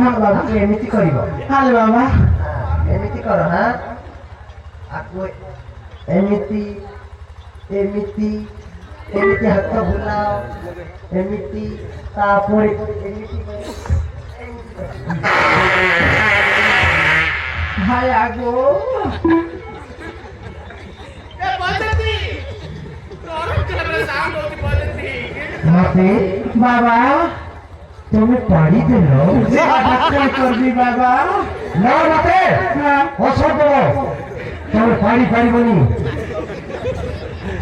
ହଁ ବାବୁ ଏମିତି କରିବ। ହାଲେ ବାବା ଏମିତି କର ହଁ ଆକୁ ଏମିତି ଏମିତି ଏମିତି ହାତ ବୁଲାଅ ଏମିତି ତାପରେ ଏମିତି ହାୟ ଆଗୋ ମତେ ବାବା তুমি পাড়ি দিল क्या करबी बाबा না মতে অসম্ভ তুমি পাড়ি পারিবনি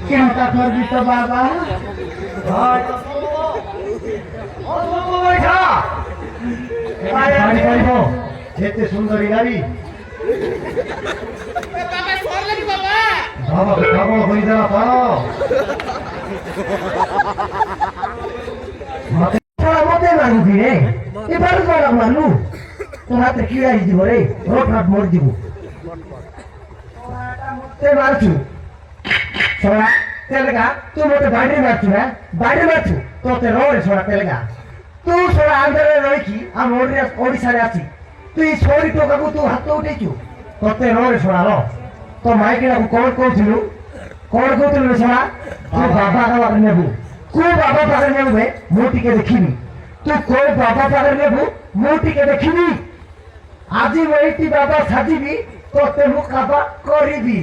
केनता करबी तो बाबा পাড়ি পারিব যেতে সুন্দরী নারী বাবা কেবল হয়ে যাওয়া পারো মতে মানু ফিরে এবার বড় মানু তোর হাতে কিড়াই দিব রে রোট হাট মর দিব মতে মারছু সোনা তেলগা তুই মতে বাইরে মারছু না বাইরে মারছু তোতে রোড়ে সোনা তেলগা তুই সোনা আন্ধারে রইছি আমি ওড়িশারে আছি তুই সরি টোকাকু তুই হাত উঠেছু তোতে রোড়ে সোনা র তো মাইকে কোন কৌছিলু কোন কৌছিলু সোনা তুই বাবা পাখে নেবু কু বাবা পাখে নেবে ମୁଁ ଟିକେ ଦେଖିବି ତୁ କୋଉ ବାବା ପାଖରେ ନେବୁ ମୁଁ ଟିକେ ଦେଖିବି ଆଜି ମୁଁ ଏଇଠି ବାବା ସାଜିବି ତୋତେ ମୁଁ କାବା କରିବି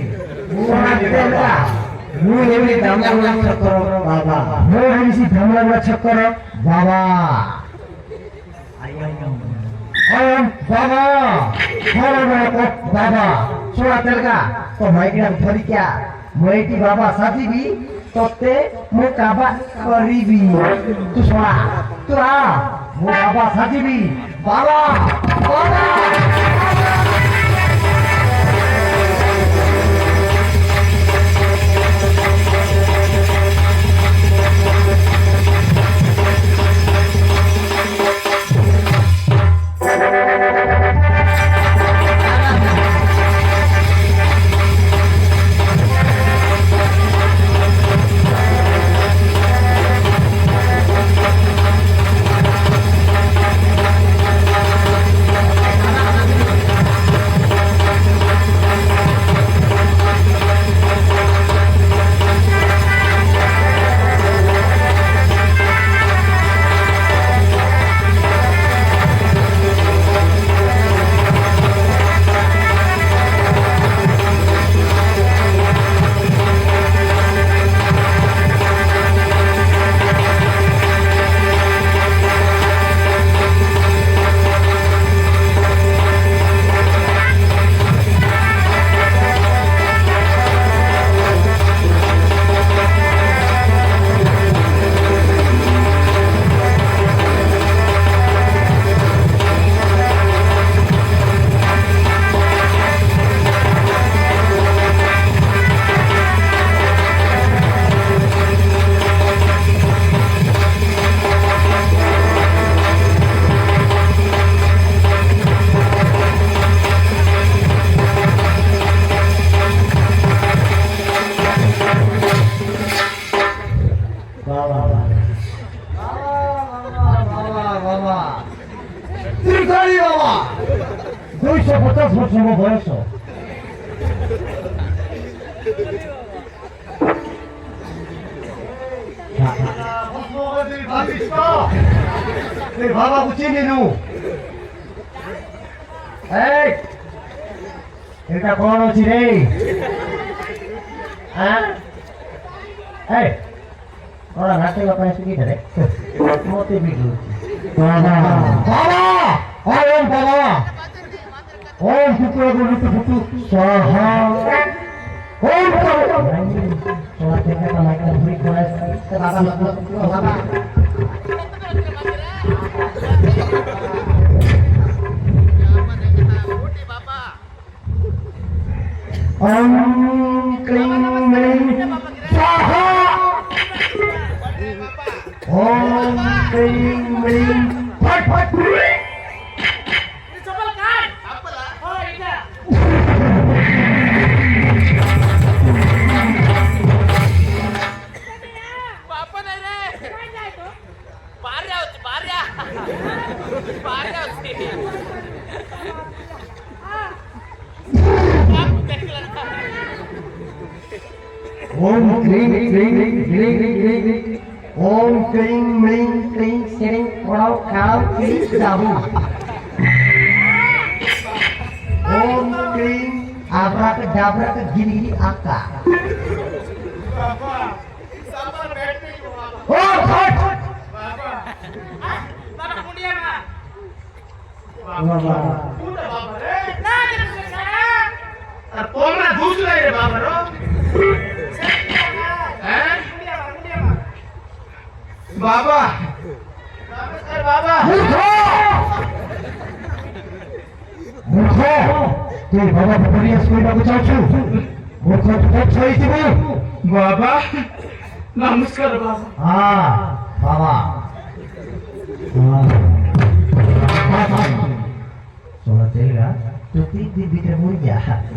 ମୁଁ ହେବି ଧାମଲା ଛକର ବାବା ମୁଁ ହେବି ଧାମଲା ଛକର ବାବା ବାବା ବାବା ଶୁଣା ତେଲଗା ତ ମାଇକିନା ଧରିକିଆ ମୁଁ ଏଇଠି ବାବା ସାଜିବି ତୋତେ ମୁଁ କାବା କରିବି ତୁ ଶୁଣା ତୁ ଆ ମୁଁ ବାବା ସାଜିବି ବାବା ବାବା বয়স বাবা বুঝি নিলু এটা কোন অছি রে ওরা নাটে বাপা এসে কি ধরে মতে বিগু বাবা বাবা ওম বাবা ওম পুত্র গুরু পুত্র সাহা ওম বাবা সোনা থেকে কামাইকা ভুরি করে বাবা বাবা ओम क्लीं म्लीं स्वाहा ओम क्लीं म्लीं फट फट चप्पल काढ हो इकडे बापा नाही रे ओम क्रीं क्रीं क्रीं क्रीं ओम क्रीं म्रीं क्रीं श्रीं प्रणव खाव क्रीं जाबू ओम क्रीं आब्राक डाब्राक गिरी आका सामान बैठ नहीं हुआ ओ हट बाबा मुंडिया में बाबा पूरा बाबा रे ना तेरे से सारा और तोमरा दूसरा रे बाबा रो हैं मुंडिया में बाबा नमस्कार बाबा मूर्ख তুই বাবা পরিয়া কইବାକୁ চাচ্ছু মূর্খ তো ছইছিব बाबा नमस्कार बाबा হ্যাঁ বাবা সোনা তেলগা তুই তিন দিন ভিতরে মরে যা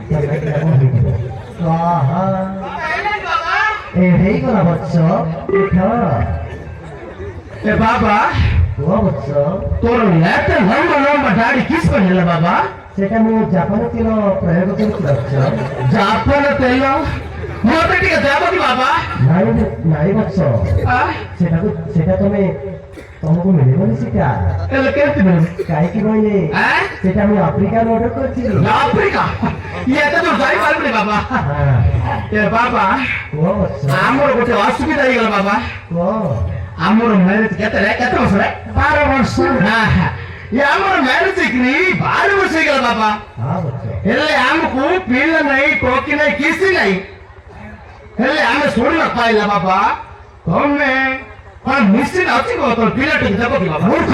তবে এটা মরে দিব আহা बाबा এ হেই গলা বৎস উঠ ए बाबा ও বৎস तोर लेते लंबा लंबा दाढ़ी किसको हेला बाबा সেটা মু জাপানে তেল প্রয়োগ করছি বৎস जापान तेल मोटे टिके जाबो की बाबा নাই নাই বৎস आ সেটা তুমি তোমাকে মিলিবনি সেটা एले केते बन কাইকি বইলে हैं সেটা আমি আফ্রিকার অর্ডার করছিলি अफ्रीका ये तो जाई पारबे बाबा হ্যাঁ ए बाबा ও বৎস आमर गोटे असुविधा हो गेल बाबा ও आमर मैरिज केते वर्ष रे 12 বর্ষ हां ये आमर मैरिज की 12 वर्ष हो गेल बाबा হ্যাঁ বৎস हेले हमको पील नहीं टोकी नहीं किसी नहीं हेले हमें सुन पाइला बाबा तुम्हें और निश्चित अच्छी को तो पीला टिक देबो की बाबा মূর্খ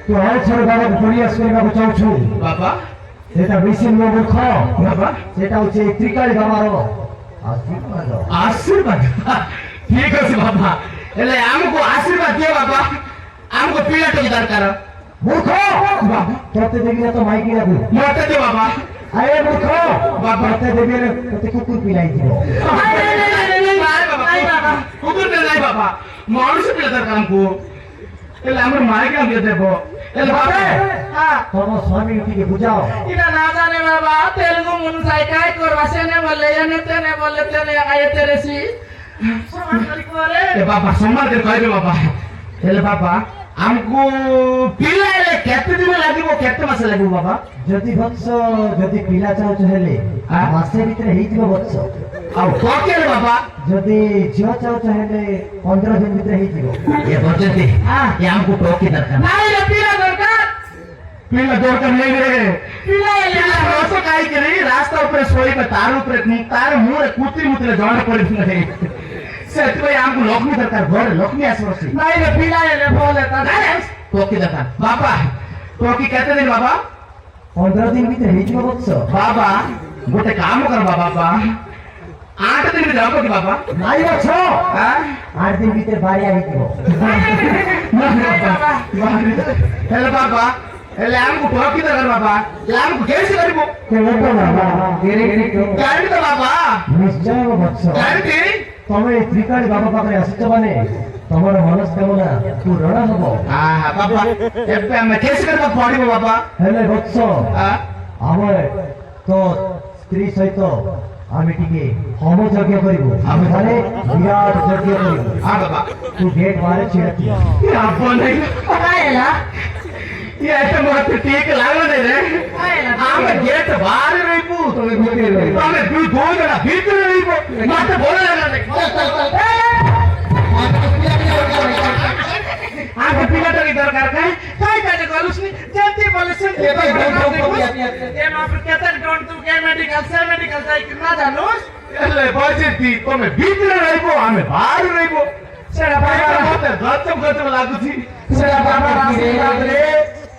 তুই আর ছেড়ে বাবাকে পরিয়াস କରିବାକୁ চাচ্ছু बाबा সেটা বেশি মূর্খ बाबा সেটা হচ্ছে ত্রিকালী বাবার আশীর্বাদ आशीर्वाद ठीक है बाबा हेले हमको आशीर्वाद दियो बाबा हमको पीला टिक दरकार মূর্খ তোতে দেখি না তো মাইকি রাখু मोटे दियो बाबा আরে মূর্খ বাবা। তোতে দেখি না তোতে কুকুর পিলাই দিব कुकुर पे नहीं बाबा मनुष्य पीला दरकार हमको हेले हमर माय के दियो देबो हेले बाबा हां তোমার স্বামী থেকে বুঝাও इना ना जाने बाबा तेलुगु मुनसाई काय करवा सेने बोले याने तेने बोले तेने आए तेरे सी ए बाबा सम्मान के कहबे बाबा हेले बाबा हमको पिलाइले केते दिन लागिबो केते मास लागिबो बाबा যদি বৎস যদি পিলা চাউছ হেলে হ্যাঁ? মাসে ভিতরে ହେଇଯିବ বৎস ଆଉ କୋକେଲେ ବାବା যদি ଝିଅ ଚାଉଛ ହେଲେ 15 ଦିନ ଭିତରେ ହେଇଯିବ ଏ ବଚନ୍ତି ଏ ଆମକୁ ଟୋକି ଦରକାର ନାଇଁ ରେ ପିଲା ଦରକାର ନାଇଁ ରେ ପିଲା ରସ ଖାଇକିରି ରାସ୍ତା ଉପରେ ଶୋଇବେ ତାର ମୁହଁରେ କୁତି ମୁତିରେ ଜଣା ପଡିବ ନାହିଁ ସେଥିପାଇଁ ଆମକୁ ଲକ୍ଷ୍ମୀ ଦରକାର ଘରେ ଲକ୍ଷ୍ମୀ ଆସିବ ସେ ନାଇଁ ରେ ପିଲା ହେଲେ ବୋଲେ ଟୋକି ଦରକାର ବାବା ଟୋକି କେତେ ଦିନ ବାବା 15 ଦିନ ଭିତରେ ହେଇଯିବ ବৎସ ବାବା ଗୋଟେ କାମ କର ବାବା 8 ଦିନ ଭିତରେ ହବ କି ବାବା ନାଇଁ ବৎସ ଆଁ 8 ଦିନ ଭିତରେ ବାରିଆ ହେଇଯିବ हेलो बाबा हेले हमको टोकी दरकार बाबा हेले हमको कैसे करिबो କେବେ ତ ବାବା गाड़ी तो बाबा ନିଶ୍ଚୟ ବৎସ गाड़ी थी ତମେ ଏ ତ୍ରିକାଳୀ ବାବା ପାଖରେ ଆସିଛ ମାନେ ତମର ମନସ୍କାମନା ପୂରଣ ହବ हां बाबा एबे हमें कैसे करबा पड़िबो बाबा ହେଲେ ବତ୍ସ हां ଆମେ ତ ସ୍ତ୍ରୀ ସହିତ ଆମେ ଟିକେ ହୋମ ଯଜ୍ଞ କରିବୁ ଆମେ ମାନେ ବିରାଟ ଯଜ୍ଞ କରିବୁ हां बाबा ତୁ ଗେଟ୍ ବାହାରେ ଛିଡ଼ା ଥିବ ये आप नहीं आएला ये ऐसे मत ठीक लागो नहीं रे हमें गेट बाहर रहिबो ତମେ ଭିତରେ ରହିବ हमें दो जना भीतर रहिबो मत बोले लगा आगे पिला टकी दरकार काय काय गलुसनी जल्दी बोले सुन ए माफ केतन डोंट तू के मेडिकल से मेडिकल जाई कितना जानोस एले बजेती तमे भीतर रहिबो हमें बाहर रहिबो सेरा बाबा मत गचम लागुची सेरा बाबा आशीर्वाद रे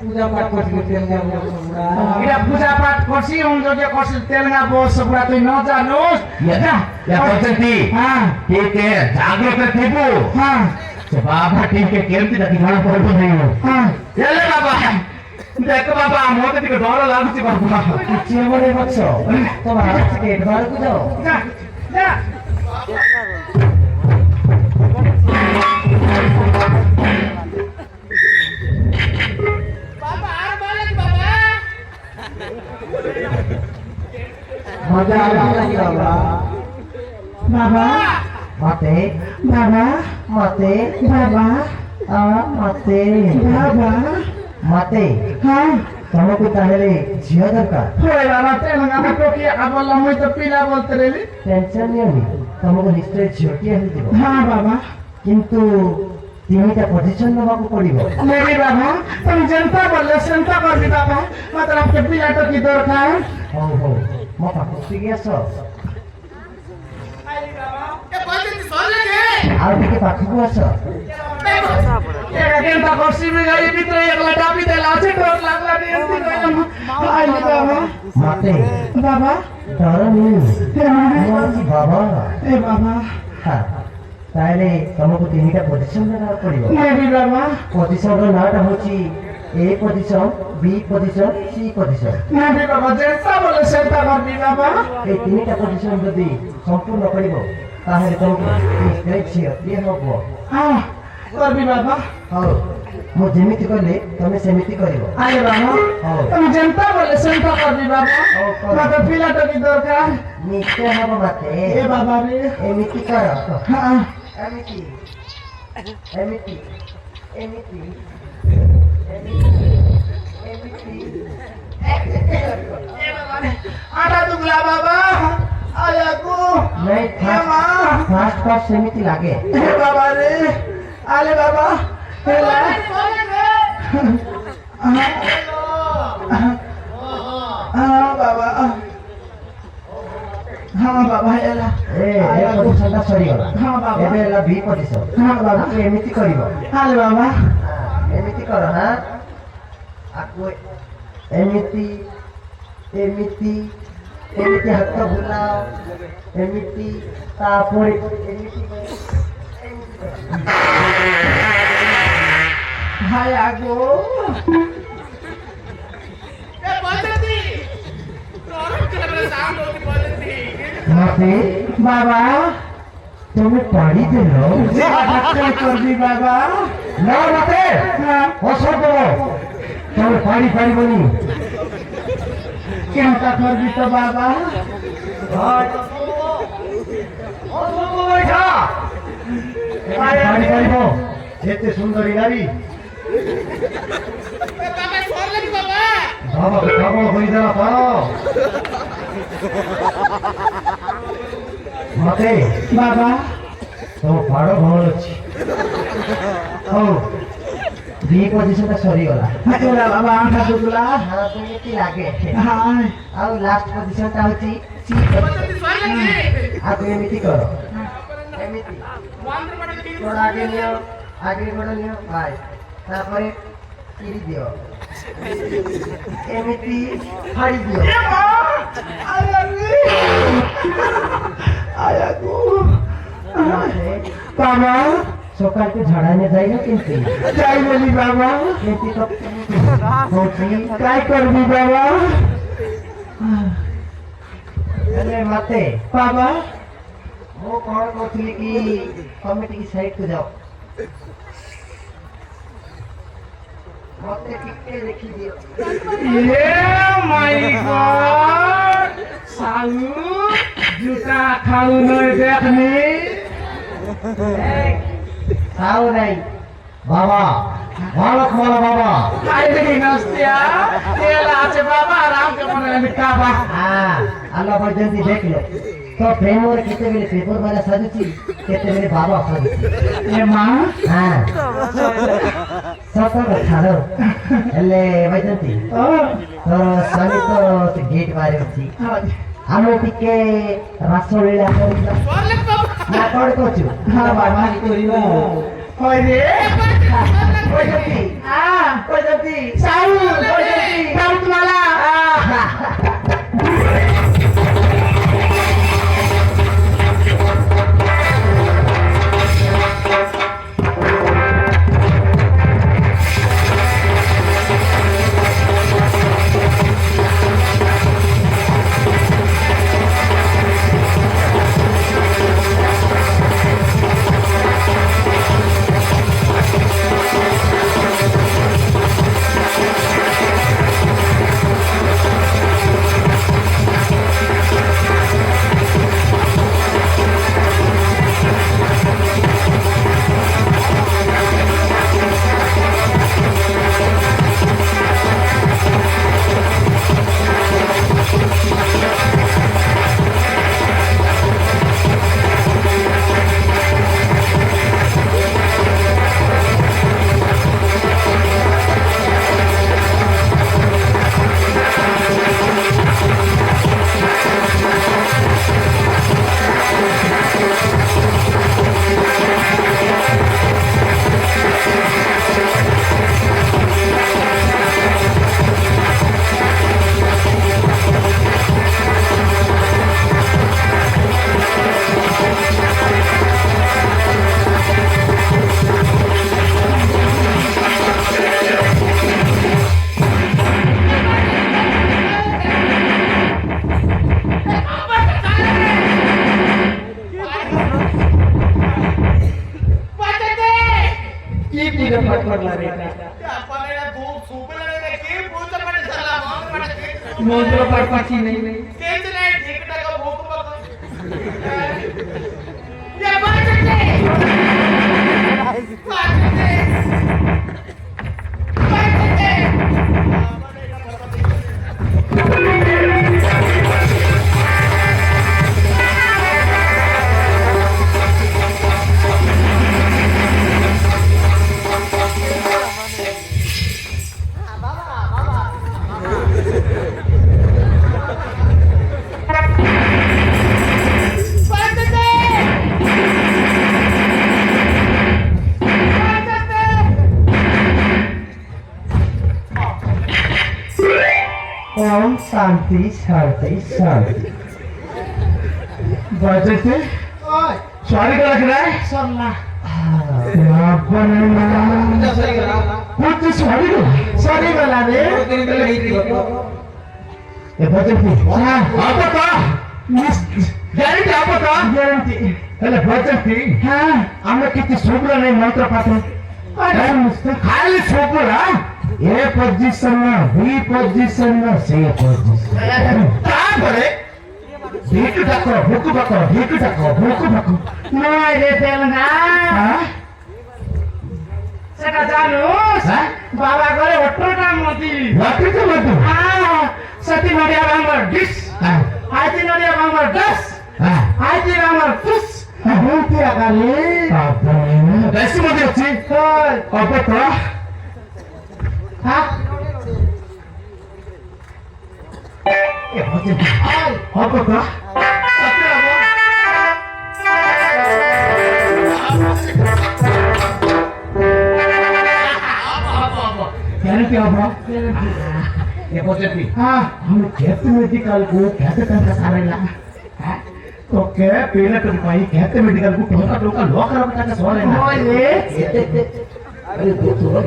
ପୂଜା ପାଠ କରିକି ତେଲଙ୍ଗା इरा पूजा पाठ करसी हम जगे करसी तेलंगा बोस सबरा तू न जानोस या बजेती हां ठीक है जागरूक थिबो हां से बाबा ठीक है केमती रखी जाना पड़बो नहीं हो हां एले बाबा देख बाबा मोते टिके डर लागुची बाबा କିଛି ହବନି ବତ୍ସ ତମେ ଆରାମସେ ଗେଟ୍ ବାହାରକୁ ଯାଅ जा जा बाबा आर बोले बाबा ମଜା ଲାଗିଲା ବାବା ବାବା ମତେ ବାବା ମତେ ବାବା ମତେ ବାବା ମତେ ହଁ ତମକୁ ତାହେଲେ ଝିଅ ଦରକାର হয় বাবা তেমন আমার টকিয়া বললাম মুই তো পিলা বলতে রেলি ଟେନସନ ନିଅନି ତମକୁ ନିଶ୍ଚୟ ଝିଅଟିଏ ହେଇଯିବ হ্যাঁ বাবা କିନ୍ତୁ ତିନିଟା ପୋଜିସନ ନେବାକୁ ପଡିବ নেবি বাবা তুমি যেটা বললে সেটা করবি বাবা মাত্র আমাকে পিলাটা কি দরকার ହଉ ହଉ ମୋ ପାଖକୁ ଟିକେ ଆସ ଆଉ ଟିକେ ପାଖକୁ ଆସ কেনটা করছি গাড়ি ভিতরে একলা ডাবি দেলা আছে ডর লাগলা নি এমনি কইলাম আইলি বাবা ମତେ বাবা ଡର ନିଅନି ମୁଁ ଅଛି ବାବା এ বাবা ହଁ ତାହେଲେ ତମକୁ ତିନିଟା ପୋଜିସନ ନେବାକୁ ପଡିବ নেবি ବାবা ପୋଜିସନର ନାଁଟା ହଉଛି ଏ ପୋଜିସନ ବି ପୋଜିସନ ସି ପୋଜିସନ নেবি বাবা যেটা বলে সেটা করবি বাবা এই তিନିଟା ପୋଜିସନ ଯଦି ସମ୍ପୂର୍ଣ୍ଣ କରିବ ତାହେଲେ ତମକୁ ନିଶ୍ଚୟ ଝିଅଟିଏ ହବ হ্যাঁ করবি বাবা ହଉ ମୁଁ ଯେମିତି କଲେ ତମେ ସେମିତି କରିବ আরে বাবা ହଉ তুমি যেটা বলে সেটা করবি বাবা ହଉ କର মাত্র পিলাটা কি দরকার ନିଶ୍ଚୟ ହବ ମତେ এ বাবা রে ଏମିତି କର হ্যাঁ ଏମିତି ଏମିତି ଏମିତି ଏମିତି আটা দুগলা বাবা আয়াকু ନାଇଁ ଫାଷ୍ଟ ଫାଷ୍ଟ ସେମିତି ଲାଗେ এ বাবা রে আলে বাবা হেলা বাবা হ্যাঁ বাবা হেলা ଏ ପୋଜିସନଟା ସରିଗଲା ହଁ ବାବା। ଏବେ ହେଲା ବି ପୋଜିସନ ହଁ ବାବା। ଆକୁ ଏମିତି କରିବ আলে বাবা ଏମିତି କର ହଁ ଆକୁ ଏମିତି ଏମିତି ଏମିତି ହାତ ବୁଲାଅ ଏମିତି ତାପରେ ଏମିତି হায় আগো মতে বাবা তুমি পাড়ি দিল ডাক্তার করবি বাবা না মতে হ্যাঁ অসম্ভব তুমি পাড়ি পারিবনি কেনটা করবি তো বাবা পাড়ি পারিব এতে সুন্দরী নারী বাবা পাগল হয়ে যাওয়া পারো মতে বাবা ତମ ପାଡ଼ ଭଲ ଅଛି ହଉ ବି ପୋଜିସନଟା ସରିଗଲା হাতুলা বাবা আটা দুগলা ହଁ କେମିତି ଲାଗେ হায় ଆଉ ଲାଷ୍ଟ ପୋଜିସନଟା ହଉଛି ସି ଆକୁ ଏମିତି କର ଏମିତି ଗୋଡ଼ ଆଗେ ନିଅ ଆଗେ ଗୋଡ଼ ନିଅ ଭାଇ ତାପରେ ଚିରି ଦିଅ ଏମିତି ଫାଡ଼ି ଦିଅ আয়াগো মতে বাবা সকালকে ঝাড়া নিয়ে যাই না কিন্তু যাই বলি বাবা কিন্তু তো হଉଛି ট্রাই করবি বাবা ହେଲେ ମତେ বাবা ମୁଁ କଣ କହୁଥିଲି କି ତମେ ଟିକେ ସାଇଡକୁ ଯାଅ ମତେ ଟିକେ ଦେଖିଦିଅ ये माय गॉड सालू जूता खाऊ नहीं देखनी ଆଉ ନାଇଁ ବାବା ବାଳକ ମାଳ ବାବା आई देखी नस्तिया तेला আছে বাবা আরাম के मन में काबा আল্লাহ পর্যন্ত দেখলো তো প্রেমরে কেତେବେଳେ পেপর বালা সাজুছি କେତେବେଳେ ବାବା ସାଜୁଛି ये मां ହଁ ସତ କଥା ହେଲେ ବୈଜନ୍ତି ओ ତୋର ସ୍ୱାମୀ ତ ସେ ଗେଟ୍ ବାହାରେ ଅଛି ଆମେ ଟିକେ ରାସଲୀଳା କରିବା ନା କଣ କହୁଛୁ हां बाबा କରିବା होय रे ବୈଜନ୍ତି आ ବୈଜନ୍ତି सालू ବୈଜନ୍ତି काम तुम्हाला मोजरो पडपाची नाही तेच नाही ठीक टाका भूक बघतो ओम शांति शांति शांति बजते सॉरी का लग रहा है सरला कुछ सॉरी को सॉरी बोला रे ये बजते आप बता ग्यारंटी आप बता ग्यारंटी हेलो बजते हाँ हमें कितनी शुभ्र नहीं मंत्र पाते खाली शुभ्र ए पोजीशन में बी पोजीशन में सी पोजीशन क्या करे भीख ढको भूख ढको भीख ढको भूख ढको नोय रे तेलंगा हाँ सेका जानुस हाँ बाबा गरे होटल काम मती वाटी तो मत हाँ सती नडिया बांगर डिस हाँ आती नडिया बांगर दस हाँ आती बांगर तुस बोलते आगाले आप नहीं वैसे मुझे अच्छी अब तो हाँ ये बच्चे अब तो क्या ये पॉजिटिव हाँ हम खेत मेडिकल को कहते टंका सारेला तो के पहले तो भाई कहते मेडिकल को टंका टंका लोकर अब टंका सोरे ना नोय रे अरे तो बहुत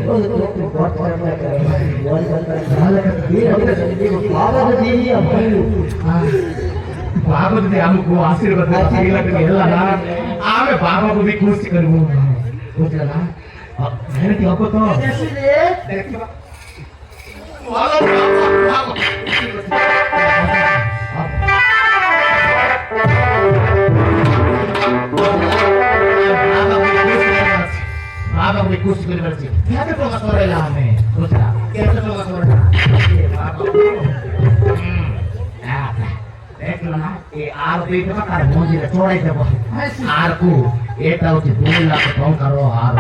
बाबा हमको आशीर्वाद आमे बाबा को भी खुश करूँ बुझला मेरे की आपको तो जैसे रे बाबा को खुश कर क्या तो का सोरेला हमें बुझला क्या तो का सोरेला बाबा देख लो ना ये आर पे तो का मोदी रे छोड़ाई देबो आर को एटा होची 2 लाख टंका रो आर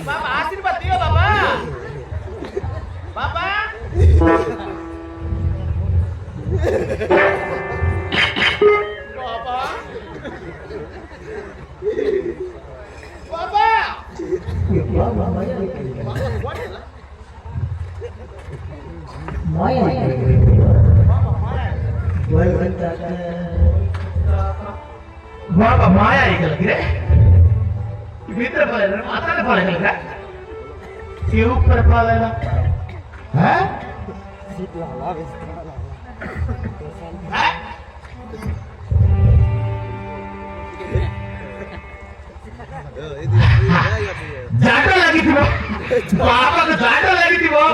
बाबा आशीर्वाद दियो बाबा बाबा बाबा बाबा बाबा माया इकल गिरे भीतर पड़ेगा माथा में पड़ेगा ये ऊपर पड़ेगा हैं जाटा लगी थी वो बाबा को जाटा लगी थी वो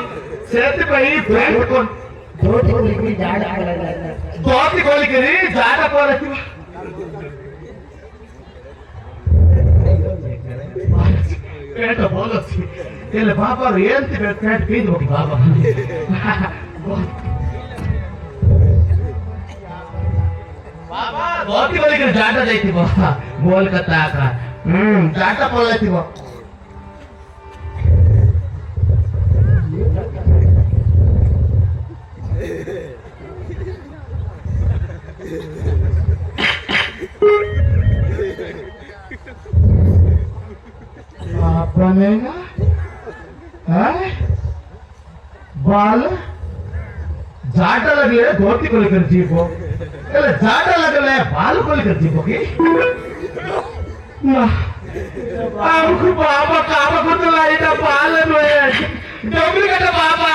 सेहत पहली पैंट कौन दो लिक्विड जाड़ा बहुत ही गोली करी जाटा पड़े थी पेट बोलो सी तेरे बाबा रियल्टी पेट पीद होगी बाबा बाबा बहुत ही बोली कर जाटा जाती बाबा बोल कता का जाटा बोल लेती वो बनेगा हैं बाल जाटा लगे धोती को लेकर जीवो એટલે ઝાડા લાગેલા બાલ કોલ કરતી પોકી આમకు బాబా కామకుతులా ఇట పాలను డబ్బులు బాబా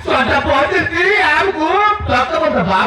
సొంత పోతుంది ఆమెకు తొక్క బాబా